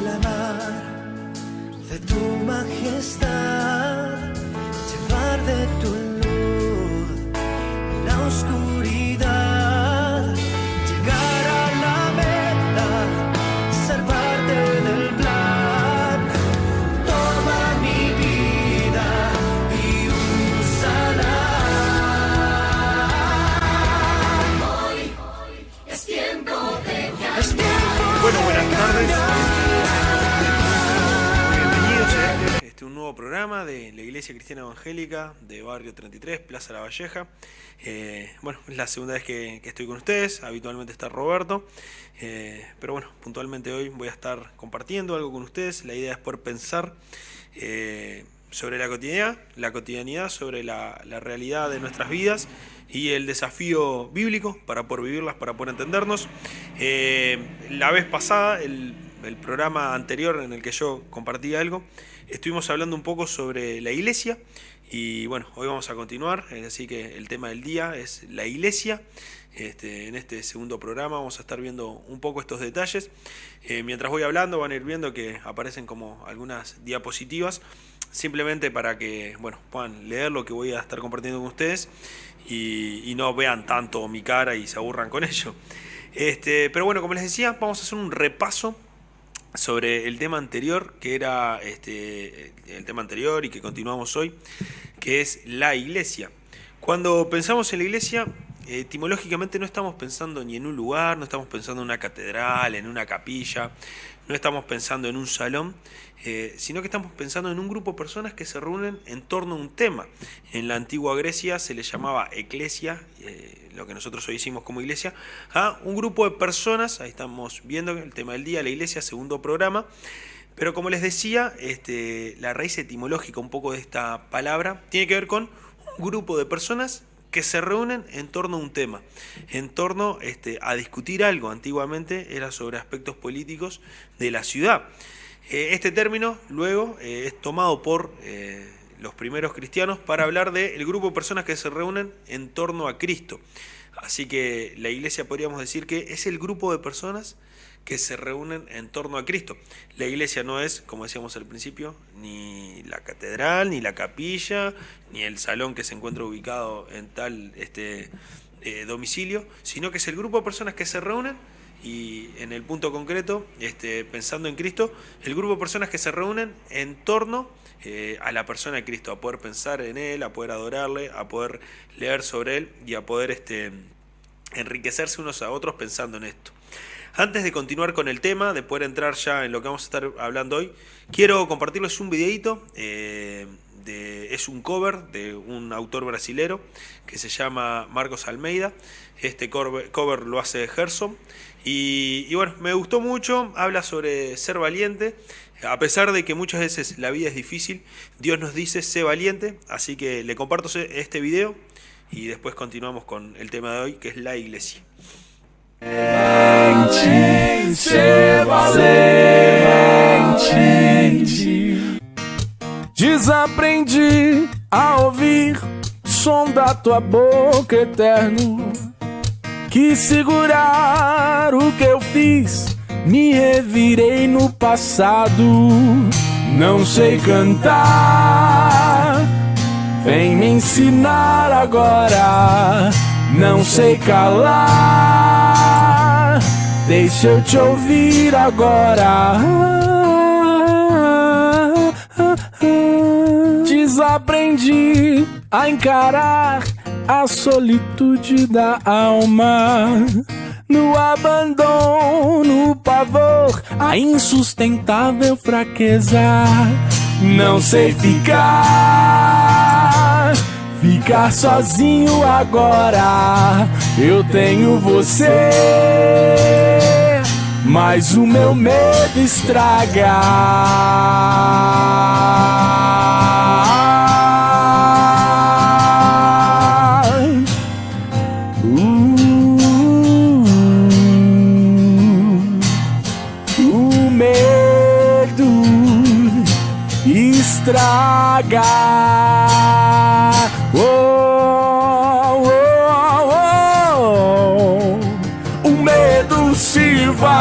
proclamar de tu majestad, llevar de tu luz en la oscuridad, llegar a la meta, ser parte del plan. Toma mi vida y úsala. Hoy es tiempo de cambiar. Bueno, buenas tardes. Bienvenidos a un nuevo programa de la Iglesia Cristiana Evangélica de Barrio 33, Plaza La Valleja. Bueno, es la segunda vez que estoy con ustedes. Habitualmente está Roberto, pero bueno, puntualmente hoy voy a estar compartiendo algo con ustedes. La idea es poder pensar sobre la cotidianidad, sobre la realidad de nuestras vidas y el desafío bíblico para poder vivirlas, para poder entendernos. La vez pasada, el programa anterior en el que yo compartí algo, estuvimos hablando un poco sobre la iglesia y bueno, hoy vamos a continuar, así que el tema del día es la iglesia. En este segundo programa vamos a estar viendo un poco estos detalles. Mientras voy hablando van a ir viendo que aparecen como algunas diapositivas, simplemente para que bueno, puedan leer lo que voy a estar compartiendo con ustedes y no vean tanto mi cara y se aburran con ello. Pero bueno, como les decía, vamos a hacer un repaso sobre el tema anterior, que era el tema anterior y que continuamos hoy, que es la iglesia. Cuando pensamos en la iglesia, etimológicamente no estamos pensando ni en un lugar, no estamos pensando en una catedral, en una capilla, no estamos pensando en un salón, sino que estamos pensando en un grupo de personas que se reúnen en torno a un tema. En la antigua Grecia se le llamaba eclesia, lo que nosotros hoy hicimos como iglesia, a un grupo de personas. Ahí estamos viendo el tema del día, la iglesia, segundo programa. Pero como les decía, la raíz etimológica un poco de esta palabra tiene que ver con un grupo de personas que se reúnen en torno a un tema, en torno a discutir algo. Antiguamente era sobre aspectos políticos de la ciudad. Este término luego es tomado por los primeros cristianos para hablar del grupo de personas que se reúnen en torno a Cristo. Así que la iglesia podríamos decir que es el grupo de personas que se reúnen en torno a Cristo. La iglesia no es, como decíamos al principio, ni la catedral, ni la capilla, ni el salón que se encuentra ubicado en tal domicilio, sino que es el grupo de personas que se reúnen y en el punto concreto, pensando en Cristo, el grupo de personas que se reúnen en torno a la persona de Cristo, a poder pensar en Él, a poder adorarle, a poder leer sobre Él y a poder enriquecerse unos a otros pensando en esto. Antes de continuar con el tema, de poder entrar ya en lo que vamos a estar hablando hoy, quiero compartirles un videíto. Es un cover de un autor brasilero que se llama Marcos Almeida. Este cover lo hace Gerson y bueno, me gustó mucho. Habla sobre ser valiente. A pesar de que muchas veces la vida es difícil, Dios nos dice sé valiente. Así que le comparto este video y después continuamos con el tema de hoy, que es la iglesia. Ser valente. Desaprendi a ouvir som da tua boca, eterno. Quis segurar o que eu fiz, me revirei no passado. Não sei cantar, vem me ensinar agora. Não sei calar, deixa eu te ouvir agora. Desaprendi a encarar a solitude da alma. No abandono, o pavor, a insustentável fraqueza. Não sei ficar sozinho agora. Eu tenho você, mas o meu medo estraga. O medo estraga. O medo se vai.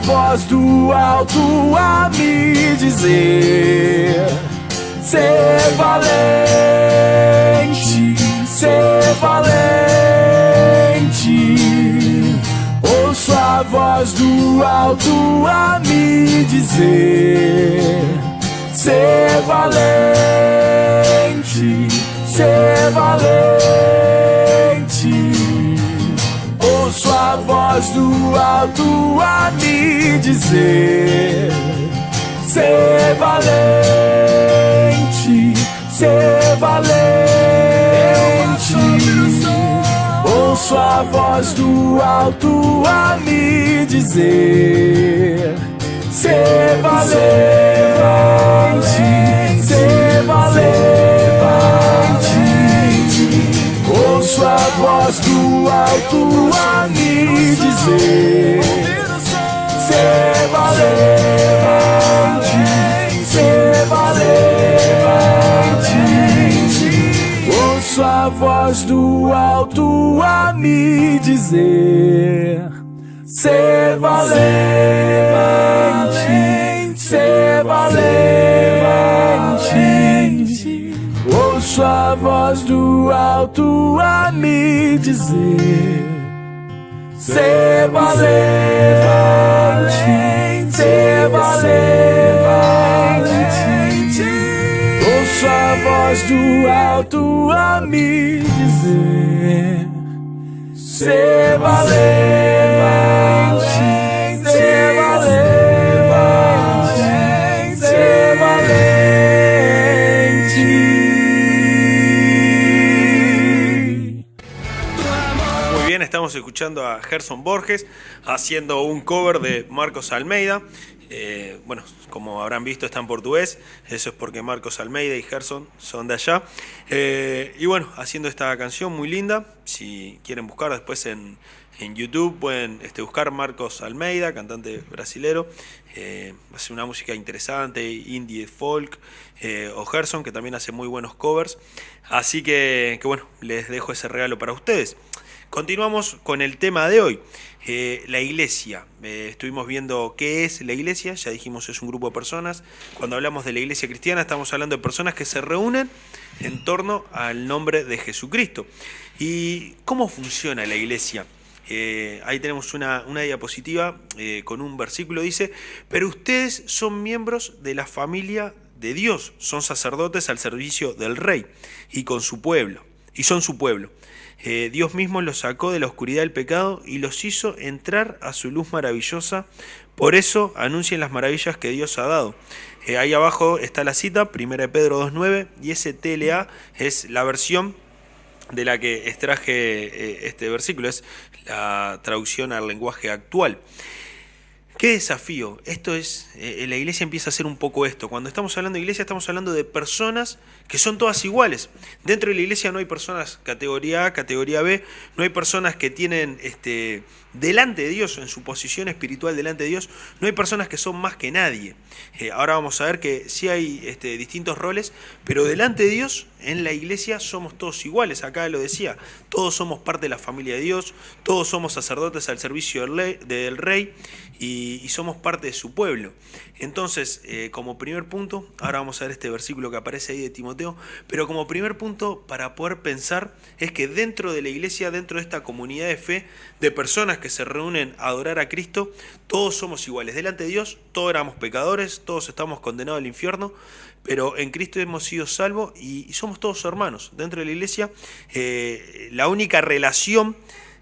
voz do alto a me dizer: ser valente, ser valente. Ouço a voz do alto a me dizer: ser valente, ser valente. Ouço a voz do alto a me dizer: ser valente, ser valente. Ouço a voz do alto a me dizer: ser valente, ser valente. Ouço a voz do alto a me dizer: ser valente, ser valente. Ouço a voz do alto a me dizer: ser valente, ser valente. Ouço a voz do alto a me dizer: ser valente, ser valente. Ouço a voz do alto a me dizer: ser valente, ser valente, ser valente. Muy bien, estamos escuchando a Gerson Borges haciendo un cover de Marcos Almeida. Bueno, como habrán visto, está en portugués. Eso es porque Marcos Almeida y Gerson son de allá. Y bueno, haciendo esta canción muy linda. Si quieren buscar después en YouTube, pueden buscar Marcos Almeida, cantante brasilero. Hace una música interesante, indie, folk. O Gerson, que también hace muy buenos covers. Así que bueno, les dejo ese regalo para ustedes. Continuamos con el tema de hoy, la iglesia. Estuvimos viendo qué es la iglesia, ya dijimos es un grupo de personas. Cuando hablamos de la iglesia cristiana estamos hablando de personas que se reúnen en torno al nombre de Jesucristo. ¿Y cómo funciona la iglesia? Ahí tenemos una diapositiva con un versículo, dice: pero ustedes son miembros de la familia de Dios, son sacerdotes al servicio del Rey y con su pueblo, y son su pueblo. Dios mismo los sacó de la oscuridad del pecado y los hizo entrar a su luz maravillosa. Por eso anuncien las maravillas que Dios ha dado. Ahí abajo está la cita, 1 Pedro 2.9, y ese TLA es la versión de la que extraje este versículo, es la traducción al lenguaje actual. ¡Qué desafío! Esto es, la iglesia empieza a hacer un poco esto. Cuando estamos hablando de iglesia, estamos hablando de personas que son todas iguales. Dentro de la iglesia no hay personas categoría A, categoría B, no hay personas que tienen delante de Dios, en su posición espiritual delante de Dios, no hay personas que son más que nadie. Ahora vamos a ver que sí hay distintos roles, pero delante de Dios, en la iglesia somos todos iguales. Acá lo decía, todos somos parte de la familia de Dios, todos somos sacerdotes al servicio del Rey y somos parte de su pueblo. Entonces, como primer punto, ahora vamos a ver este versículo que aparece ahí de Timoteo, pero como primer punto para poder pensar es que dentro de la iglesia, dentro de esta comunidad de fe, de personas que se reúnen a adorar a Cristo, todos somos iguales. Delante de Dios, todos éramos pecadores, todos estamos condenados al infierno, pero en Cristo hemos sido salvos y somos todos hermanos. Dentro de la iglesia, la única relación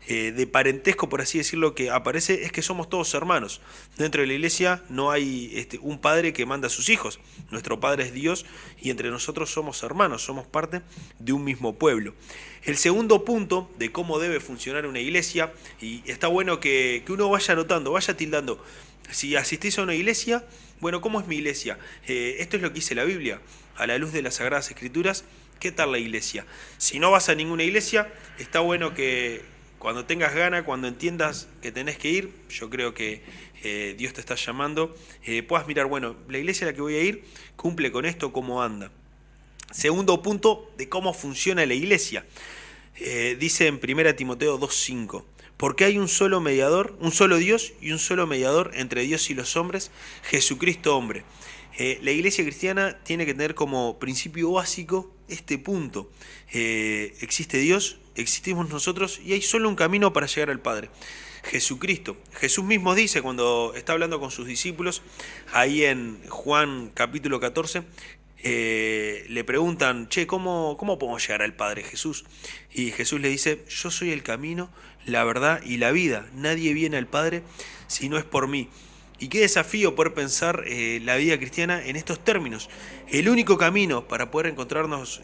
de parentesco, por así decirlo, que aparece es que somos todos hermanos. Dentro de la iglesia no hay un padre que manda a sus hijos. Nuestro padre es Dios y entre nosotros somos hermanos, somos parte de un mismo pueblo. El segundo punto de cómo debe funcionar una iglesia, y está bueno que uno vaya anotando, vaya tildando. Si asistís a una iglesia, bueno, ¿cómo es mi iglesia? Esto es lo que dice la Biblia, a la luz de las Sagradas Escrituras. ¿Qué tal la iglesia? Si no vas a ninguna iglesia, está bueno que cuando tengas ganas, cuando entiendas que tenés que ir, yo creo que Dios te está llamando, puedas mirar, bueno, la iglesia a la que voy a ir cumple con esto, cómo anda. Segundo punto de cómo funciona la iglesia. Dice en 1 Timoteo 2.5, Porque hay un solo mediador, un solo Dios y un solo mediador entre Dios y los hombres, Jesucristo hombre. La iglesia cristiana tiene que tener como principio básico este punto. Existe Dios, existimos nosotros y hay solo un camino para llegar al Padre. Jesucristo. Jesús mismo dice cuando está hablando con sus discípulos, ahí en Juan capítulo 14, le preguntan, ¿cómo podemos llegar al Padre, Jesús? Y Jesús le dice, yo soy el camino, la verdad y la vida. Nadie viene al Padre si no es por mí. Y qué desafío poder pensar la vida cristiana en estos términos. El único camino para poder encontrarnos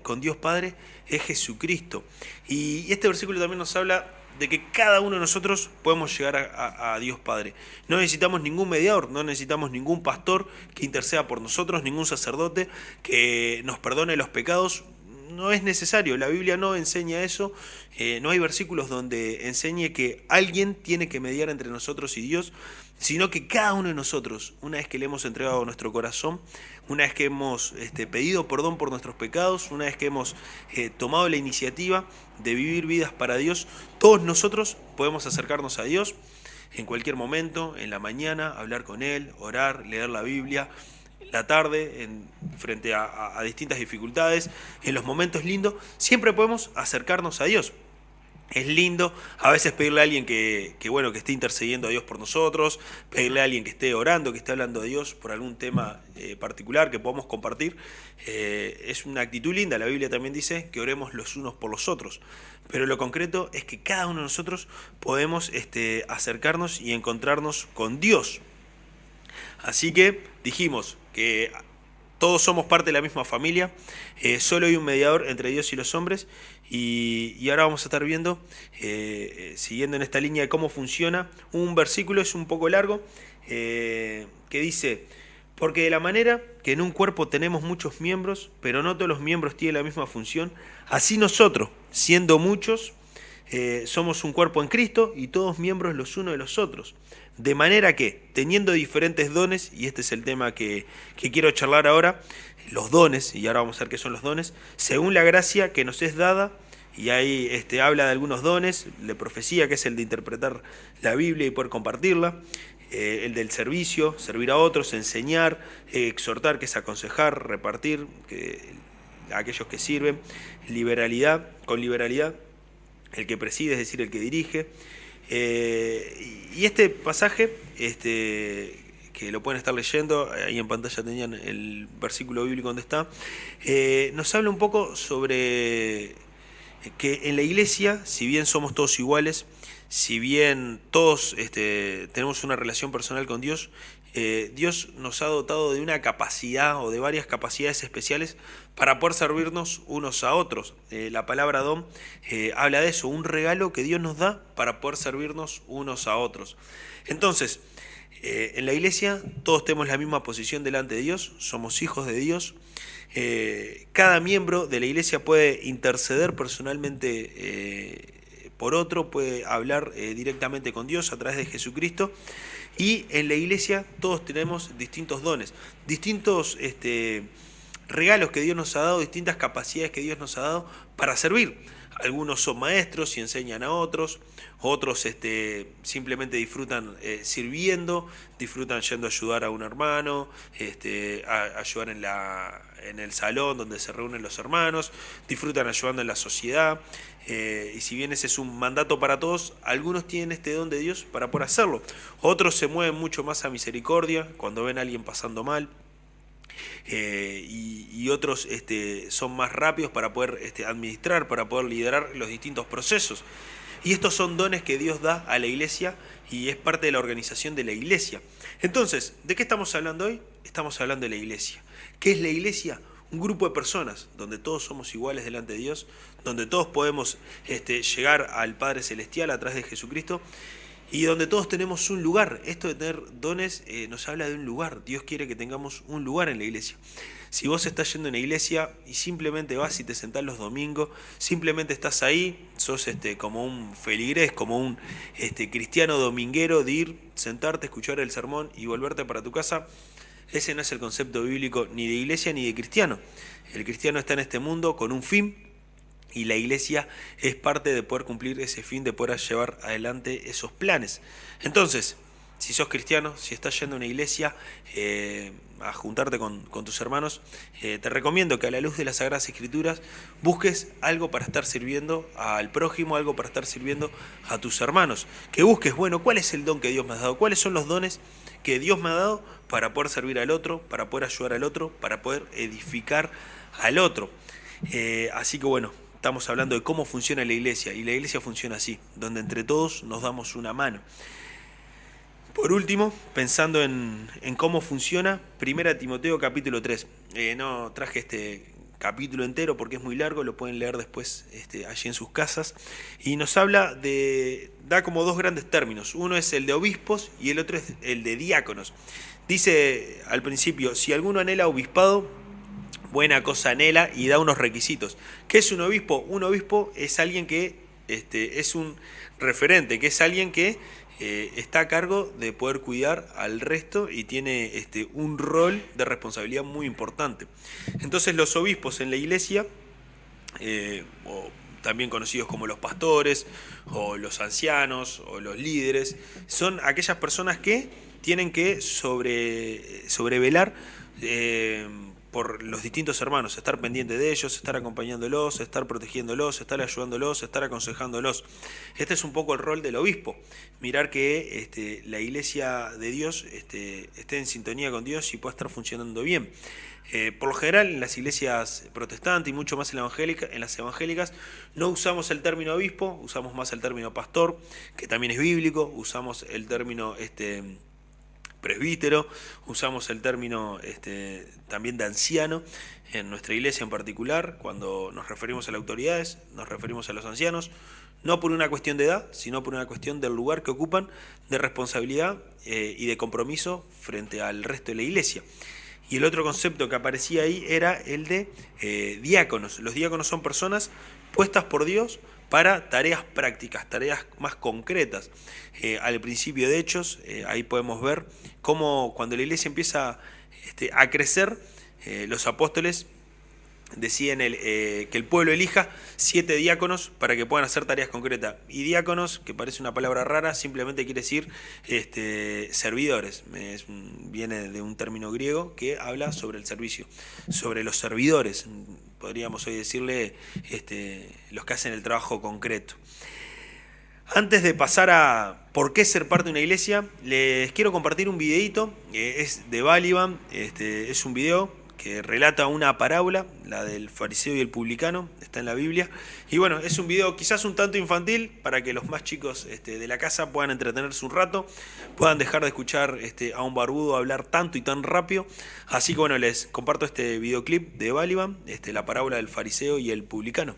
con Dios Padre es Jesucristo. Y este versículo también nos habla de que cada uno de nosotros podemos llegar a Dios Padre. No necesitamos ningún mediador, no necesitamos ningún pastor que interceda por nosotros, ningún sacerdote que nos perdone los pecados. No es necesario, la Biblia no enseña eso, no hay versículos donde enseñe que alguien tiene que mediar entre nosotros y Dios, sino que cada uno de nosotros, una vez que le hemos entregado nuestro corazón, una vez que hemos pedido perdón por nuestros pecados, una vez que hemos tomado la iniciativa de vivir vidas para Dios, todos nosotros podemos acercarnos a Dios en cualquier momento, en la mañana, hablar con Él, orar, leer la Biblia, la tarde, frente a distintas dificultades, en los momentos lindos, siempre podemos acercarnos a Dios. Es lindo a veces pedirle a alguien que esté intercediendo a Dios por nosotros, pedirle a alguien que esté orando, que esté hablando a Dios por algún tema particular que podamos compartir. Es una actitud linda, la Biblia también dice que oremos los unos por los otros. Pero lo concreto es que cada uno de nosotros podemos acercarnos y encontrarnos con Dios. Así que dijimos que todos somos parte de la misma familia, solo hay un mediador entre Dios y los hombres, y ahora vamos a estar viendo, siguiendo en esta línea de cómo funciona, un versículo, es un poco largo, que dice, porque de la manera que en un cuerpo tenemos muchos miembros, pero no todos los miembros tienen la misma función, así nosotros, siendo muchos, somos un cuerpo en Cristo y todos miembros los unos de los otros. De manera que, teniendo diferentes dones, y este es el tema que quiero charlar ahora, los dones, y ahora vamos a ver qué son los dones, según la gracia que nos es dada, y ahí habla de algunos dones, de profecía, que es el de interpretar la Biblia y poder compartirla, el del servicio, servir a otros, enseñar, exhortar, que es aconsejar, repartir, a aquellos que sirven, con liberalidad, el que preside, es decir, el que dirige. Y este pasaje, que lo pueden estar leyendo, ahí en pantalla tenían el versículo bíblico donde está, nos habla un poco sobre que en la iglesia, si bien somos todos iguales, si bien todos tenemos una relación personal con Dios, Dios nos ha dotado de una capacidad o de varias capacidades especiales para poder servirnos unos a otros. La palabra don habla de eso, un regalo que Dios nos da para poder servirnos unos a otros. Entonces, en la iglesia todos tenemos la misma posición delante de Dios, somos hijos de Dios. Cada miembro de la iglesia puede interceder personalmente por otro, puede hablar directamente con Dios a través de Jesucristo. Y en la iglesia todos tenemos distintos dones, distintos regalos que Dios nos ha dado, distintas capacidades que Dios nos ha dado para servir. Algunos son maestros y enseñan a otros simplemente disfrutan sirviendo, disfrutan yendo a ayudar a un hermano, a ayudar en el salón donde se reúnen los hermanos, disfrutan ayudando en la sociedad. Y si bien ese es un mandato para todos, algunos tienen este don de Dios para poder hacerlo. Otros se mueven mucho más a misericordia cuando ven a alguien pasando mal. Y otros son más rápidos para poder administrar, para poder liderar los distintos procesos. Y estos son dones que Dios da a la iglesia y es parte de la organización de la iglesia. Entonces, ¿de qué estamos hablando hoy? Estamos hablando de la iglesia. ¿Qué es la iglesia? Un grupo de personas donde todos somos iguales delante de Dios, donde todos podemos llegar al Padre Celestial a través de Jesucristo y donde todos tenemos un lugar. Esto de tener dones nos habla de un lugar. Dios quiere que tengamos un lugar en la iglesia. Si vos estás yendo a una iglesia y simplemente vas y te sentás los domingos, simplemente estás ahí, sos como un feligrés, como un cristiano dominguero de ir, sentarte, escuchar el sermón y volverte para tu casa, ese no es el concepto bíblico ni de iglesia ni de cristiano. El cristiano está en este mundo con un fin, Y la iglesia es parte de poder cumplir ese fin, de poder llevar adelante esos planes. Entonces, si sos cristiano, si estás yendo a una iglesia a juntarte con tus hermanos, te recomiendo que a la luz de las Sagradas Escrituras busques algo para estar sirviendo al prójimo, algo para estar sirviendo a tus hermanos. Que busques, bueno, ¿cuál es el don que Dios me ha dado? ¿Cuáles son los dones que Dios me ha dado para poder servir al otro, para poder ayudar al otro, para poder edificar al otro? Así que bueno, estamos hablando de cómo funciona la iglesia, y la iglesia funciona así, donde entre todos nos damos una mano. Por último, pensando en cómo funciona, 1 Timoteo capítulo 3. No traje este capítulo entero porque es muy largo, lo pueden leer después allí en sus casas. Y nos habla da como dos grandes términos. Uno es el de obispos y el otro es el de diáconos. Dice al principio, si alguno anhela obispado, buena cosa anhela, y da unos requisitos. ¿Qué es un obispo? Un obispo es alguien que es un referente, que es alguien que está a cargo de poder cuidar al resto y tiene un rol de responsabilidad muy importante. Entonces los obispos en la iglesia, o también conocidos como los pastores, o los ancianos, o los líderes, son aquellas personas que tienen que sobrevelar por los distintos hermanos, estar pendiente de ellos, estar acompañándolos, estar protegiéndolos, estar ayudándolos, estar aconsejándolos. Este es un poco el rol del obispo, mirar que la iglesia de Dios esté en sintonía con Dios y pueda estar funcionando bien. Por lo general en las iglesias protestantes y mucho más en las evangélicas no usamos el término obispo, usamos más el término pastor, que también es bíblico, usamos el término presbítero, usamos el término también de anciano. En nuestra iglesia en particular, cuando nos referimos a las autoridades, nos referimos a los ancianos, no por una cuestión de edad, sino por una cuestión del lugar que ocupan, de responsabilidad y de compromiso frente al resto de la iglesia. Y el otro concepto que aparecía ahí era el de diáconos. Los diáconos son personas puestas por Dios para tareas prácticas, tareas más concretas. Al principio de Hechos, ahí podemos ver cómo cuando la iglesia empieza a crecer, los apóstoles deciden que el pueblo elija 7 diáconos para que puedan hacer tareas concretas. Y diáconos, que parece una palabra rara, simplemente quiere decir servidores. Viene de un término griego que habla sobre el servicio, sobre los servidores. Podríamos hoy decirle los que hacen el trabajo concreto. Antes de pasar a por qué ser parte de una iglesia, les quiero compartir un videíto, es de Baliban, es un video que relata una parábola, la del fariseo y el publicano, está en la Biblia. Y bueno, es un video quizás un tanto infantil para que los más chicos de la casa puedan entretenerse un rato, puedan dejar de escuchar a un barbudo hablar tanto y tan rápido. Así que bueno, les comparto este videoclip de Baliban, la parábola del fariseo y el publicano.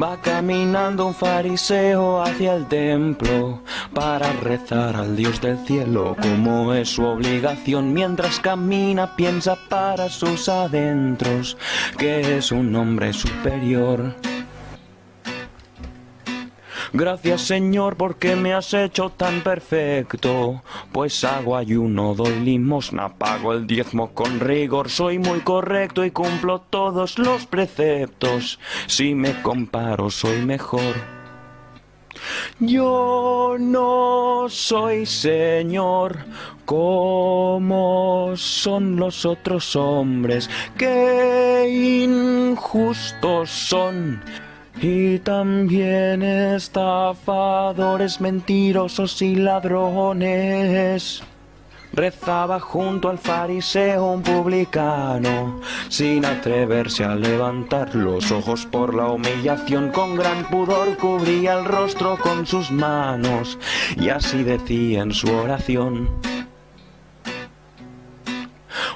Va caminando un fariseo hacia el templo para rezar al Dios del cielo, como es su obligación. Mientras camina piensa para sus adentros que es un hombre superior. Gracias, Señor, porque me has hecho tan perfecto, pues hago ayuno, doy limosna, pago el diezmo con rigor, soy muy correcto y cumplo todos los preceptos, si me comparo soy mejor. Yo no soy Señor como son los otros hombres, que injustos son, y también estafadores, mentirosos y ladrones. Rezaba junto al fariseo un publicano, sin atreverse a levantar los ojos por la humillación. Con gran pudor cubría el rostro con sus manos, y así decía en su oración: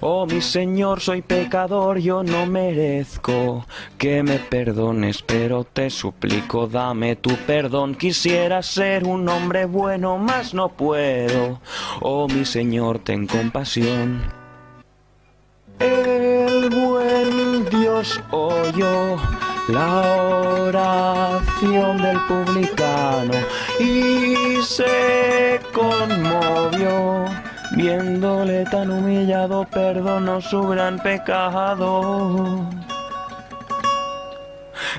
Oh mi Señor, soy pecador, yo no merezco que me perdones, pero te suplico, dame tu perdón. Quisiera ser un hombre bueno, mas no puedo. Oh mi Señor, ten compasión. El buen Dios Dios oyó la oración del publicano y se conmovió. Viéndole tan humillado, perdonó su gran pecado.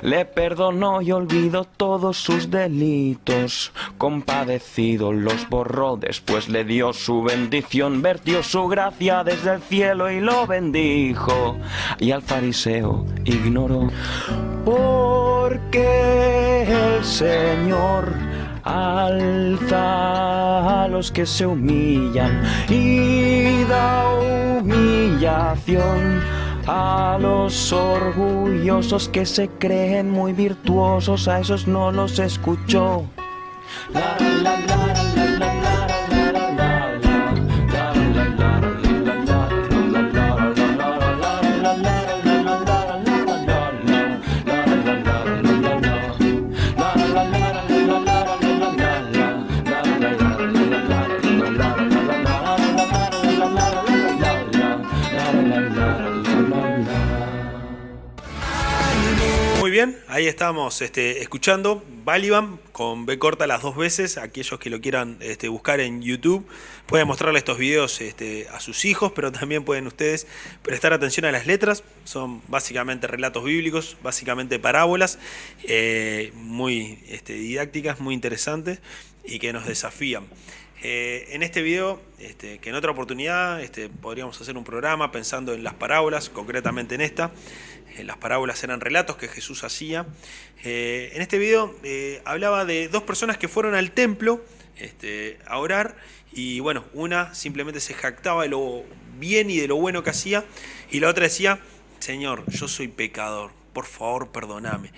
Le perdonó y olvidó todos sus delitos. Compadecido los borró, después le dio su bendición. Vertió su gracia desde el cielo y lo bendijo. Y al fariseo ignoró. Porque el Señor alza a los que se humillan y da humillación a los orgullosos que se creen muy virtuosos. A esos no los escuchó. La, la, la, la, la, la. Muy bien, ahí estamos escuchando Baliban con B corta las dos veces. Aquellos que lo quieran buscar en YouTube pueden mostrarle estos videos a sus hijos, pero también pueden ustedes prestar atención a las letras. Son básicamente relatos bíblicos, básicamente parábolas, muy didácticas, muy interesantes y que nos desafían. En este video, que en otra oportunidad podríamos hacer un programa pensando en las parábolas, concretamente en esta. Las parábolas eran relatos que Jesús hacía. En este video hablaba de dos personas que fueron al templo a orar y bueno, una simplemente se jactaba de lo bien y de lo bueno que hacía y la otra decía: Señor, yo soy pecador, por favor perdóname.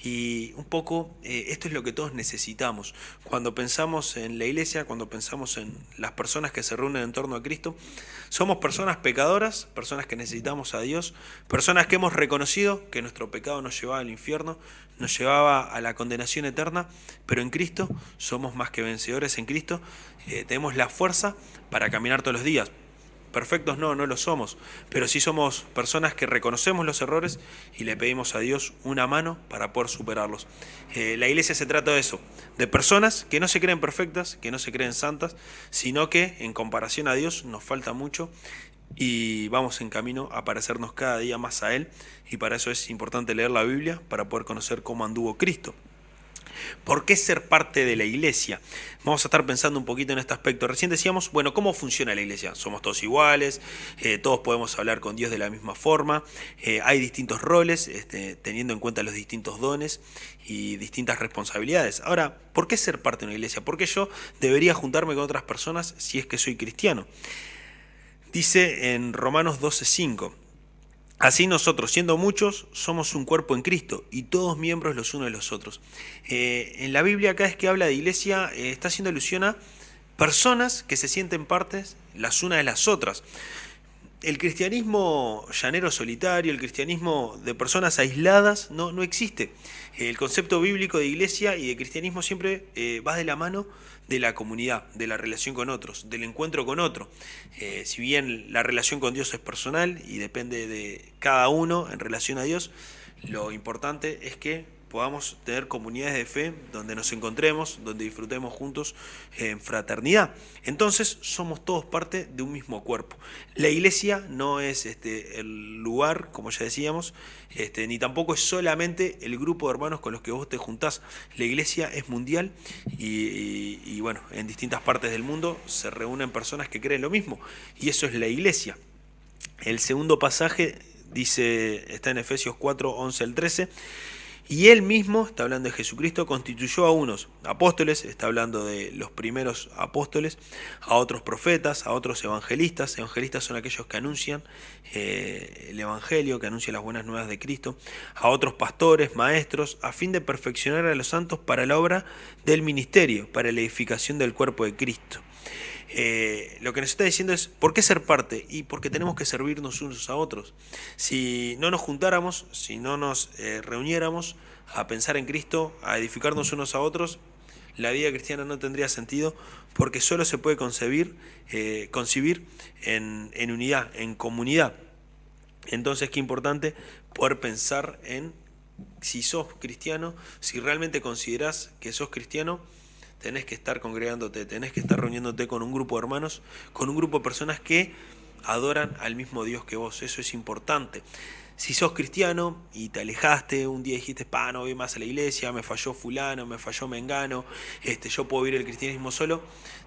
Y un poco esto es lo que todos necesitamos. Cuando pensamos en la iglesia, cuando pensamos en las personas que se reúnen en torno a Cristo, somos personas pecadoras, personas que necesitamos a Dios, personas que hemos reconocido que nuestro pecado nos llevaba al infierno, nos llevaba a la condenación eterna, pero en Cristo somos más que vencedores. En Cristo tenemos la fuerza para caminar todos los días. Perfectos no lo somos, pero sí somos personas que reconocemos los errores y le pedimos a Dios una mano para poder superarlos. La iglesia se trata de eso, de personas que no se creen perfectas, que no se creen santas, sino que en comparación a Dios nos falta mucho y vamos en camino a parecernos cada día más a Él, y para eso es importante leer la Biblia para poder conocer cómo anduvo Cristo. ¿Por qué ser parte de la iglesia? Vamos a estar pensando un poquito en este aspecto. Recién decíamos, bueno, ¿cómo funciona la iglesia? Somos todos iguales, todos podemos hablar con Dios de la misma forma, hay distintos roles, teniendo en cuenta los distintos dones y distintas responsabilidades. Ahora, ¿por qué ser parte de una iglesia? ¿Por qué yo debería juntarme con otras personas si es que soy cristiano? Dice en Romanos 12:5. Así nosotros, siendo muchos, somos un cuerpo en Cristo y todos miembros los unos de los otros. En la Biblia, cada vez que habla de iglesia, está haciendo alusión a personas que se sienten partes las unas de las otras. El cristianismo llanero solitario, el cristianismo de personas aisladas, no existe. El concepto bíblico de iglesia y de cristianismo siempre va de la mano de la comunidad, de la relación con otros, del encuentro con otro. Si bien la relación con Dios es personal y depende de cada uno en relación a Dios, lo importante es que podamos tener comunidades de fe donde nos encontremos, donde disfrutemos juntos en fraternidad. Entonces somos todos parte de un mismo cuerpo. La iglesia no es el lugar, como ya decíamos, ni tampoco es solamente el grupo de hermanos con los que vos te juntás. La iglesia es mundial y bueno, en distintas partes del mundo se reúnen personas que creen lo mismo, y eso es la iglesia. El segundo pasaje está en Efesios 4, 11 al 13. Y él mismo, está hablando de Jesucristo, constituyó a unos apóstoles, está hablando de los primeros apóstoles, a otros profetas, a otros evangelistas. Evangelistas son aquellos que anuncian el evangelio, que anuncian las buenas nuevas de Cristo, a otros pastores, maestros, a fin de perfeccionar a los santos para la obra del ministerio, para la edificación del cuerpo de Cristo. Lo que nos está diciendo es, ¿por qué ser parte? Y porque tenemos que servirnos unos a otros. Si no nos juntáramos, si no nos reuniéramos a pensar en Cristo, a edificarnos unos a otros, la vida cristiana no tendría sentido, porque solo se puede concebir en unidad, en comunidad. Entonces, qué importante poder pensar en si sos cristiano, si realmente considerás que sos cristiano, tenés que estar congregándote, tenés que estar reuniéndote con un grupo de hermanos, con un grupo de personas que adoran al mismo Dios que vos. Eso es importante. Si sos cristiano y te alejaste, un día dijiste, no voy más a la iglesia, me falló fulano, me falló mengano, yo puedo vivir el cristianismo solo,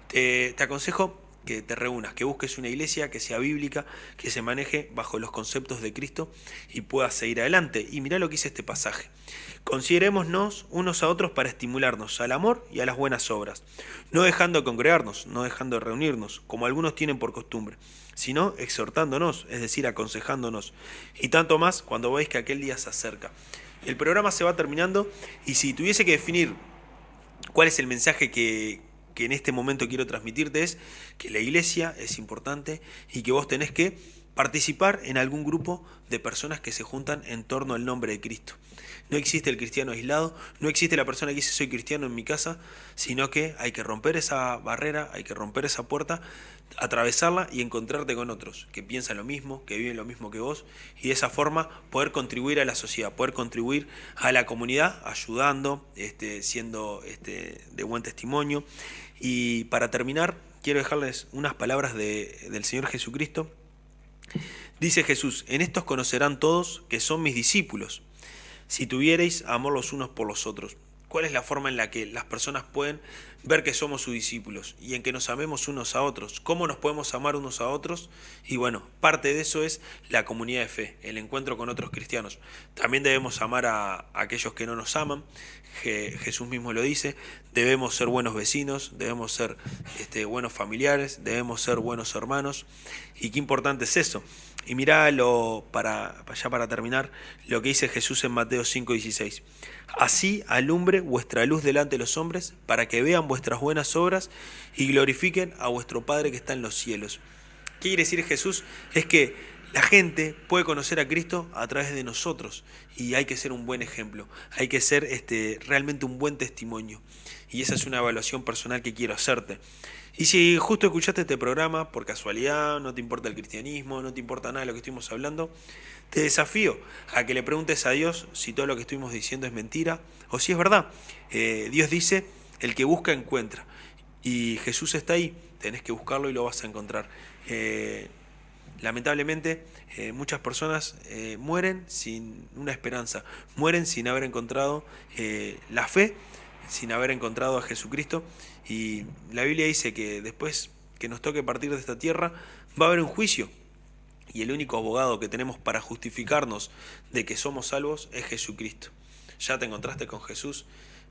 te aconsejo que te reúnas, que busques una iglesia que sea bíblica, que se maneje bajo los conceptos de Cristo y puedas seguir adelante. Y mirá lo que dice este pasaje. Considerémonos unos a otros para estimularnos al amor y a las buenas obras, no dejando de congregarnos, no dejando de reunirnos, como algunos tienen por costumbre, sino exhortándonos, es decir, aconsejándonos, y tanto más cuando veis que aquel día se acerca. El programa se va terminando y si tuviese que definir cuál es el mensaje que en este momento quiero transmitirte, es que la iglesia es importante y que vos tenés que participar en algún grupo de personas que se juntan en torno al nombre de Cristo. No existe el cristiano aislado, no existe la persona que dice soy cristiano en mi casa, sino que hay que romper esa barrera, hay que romper esa puerta, atravesarla y encontrarte con otros que piensan lo mismo, que viven lo mismo que vos, y de esa forma poder contribuir a la sociedad, poder contribuir a la comunidad, ayudando, siendo de buen testimonio. Y para terminar, quiero dejarles unas palabras del Señor Jesucristo. Dice Jesús: en estos conocerán todos que son mis discípulos, si tuviereis amor los unos por los otros. ¿Cuál es la forma en la que las personas pueden ver que somos sus discípulos y en que nos amemos unos a otros? ¿Cómo nos podemos amar unos a otros? Y bueno, parte de eso es la comunidad de fe, el encuentro con otros cristianos. También debemos amar a aquellos que no nos aman. Jesús mismo lo dice, debemos ser buenos vecinos, debemos ser buenos familiares, debemos ser buenos hermanos. Y qué importante es eso. Y mirá para terminar, lo que dice Jesús en Mateo 5:16. Así alumbre vuestra luz delante de los hombres, para que vean vuestras buenas obras y glorifiquen a vuestro Padre que está en los cielos. ¿Qué quiere decir Jesús? Es que la gente puede conocer a Cristo a través de nosotros y hay que ser un buen ejemplo, hay que ser realmente un buen testimonio. Y esa es una evaluación personal que quiero hacerte. Y si justo escuchaste este programa, por casualidad, no te importa el cristianismo, no te importa nada de lo que estuvimos hablando, te desafío a que le preguntes a Dios si todo lo que estuvimos diciendo es mentira o si es verdad. Dios dice, el que busca encuentra. Y Jesús está ahí, tenés que buscarlo y lo vas a encontrar. Lamentablemente, muchas personas mueren sin una esperanza, mueren sin haber encontrado la fe, sin haber encontrado a Jesucristo. Y la Biblia dice que después que nos toque partir de esta tierra, va a haber un juicio. Y el único abogado que tenemos para justificarnos de que somos salvos es Jesucristo. Ya te encontraste con Jesús,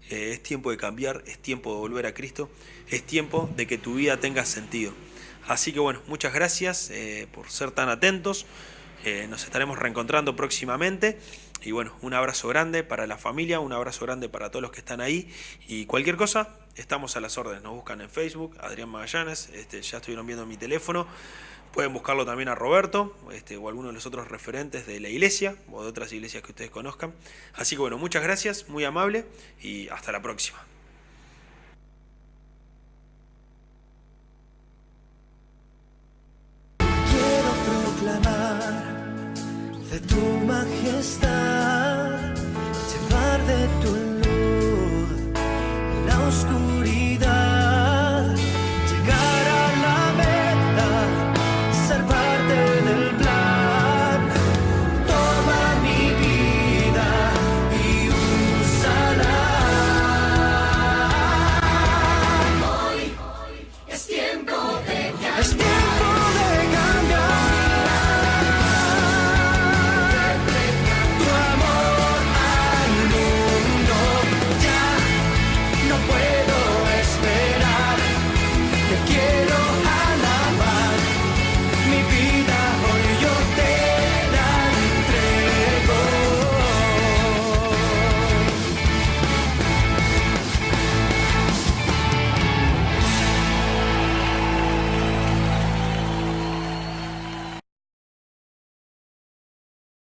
es tiempo de cambiar, es tiempo de volver a Cristo, es tiempo de que tu vida tenga sentido. Así que bueno, muchas gracias por ser tan atentos. Nos estaremos reencontrando próximamente. Y bueno, un abrazo grande para la familia, un abrazo grande para todos los que están ahí. Y cualquier cosa, estamos a las órdenes. Nos buscan en Facebook, Adrián Magallanes. Ya estuvieron viendo mi teléfono. Pueden buscarlo también a Roberto o alguno de los otros referentes de la iglesia o de otras iglesias que ustedes conozcan. Así que bueno, muchas gracias, muy amable y hasta la próxima. Quiero proclamar de tu majestad.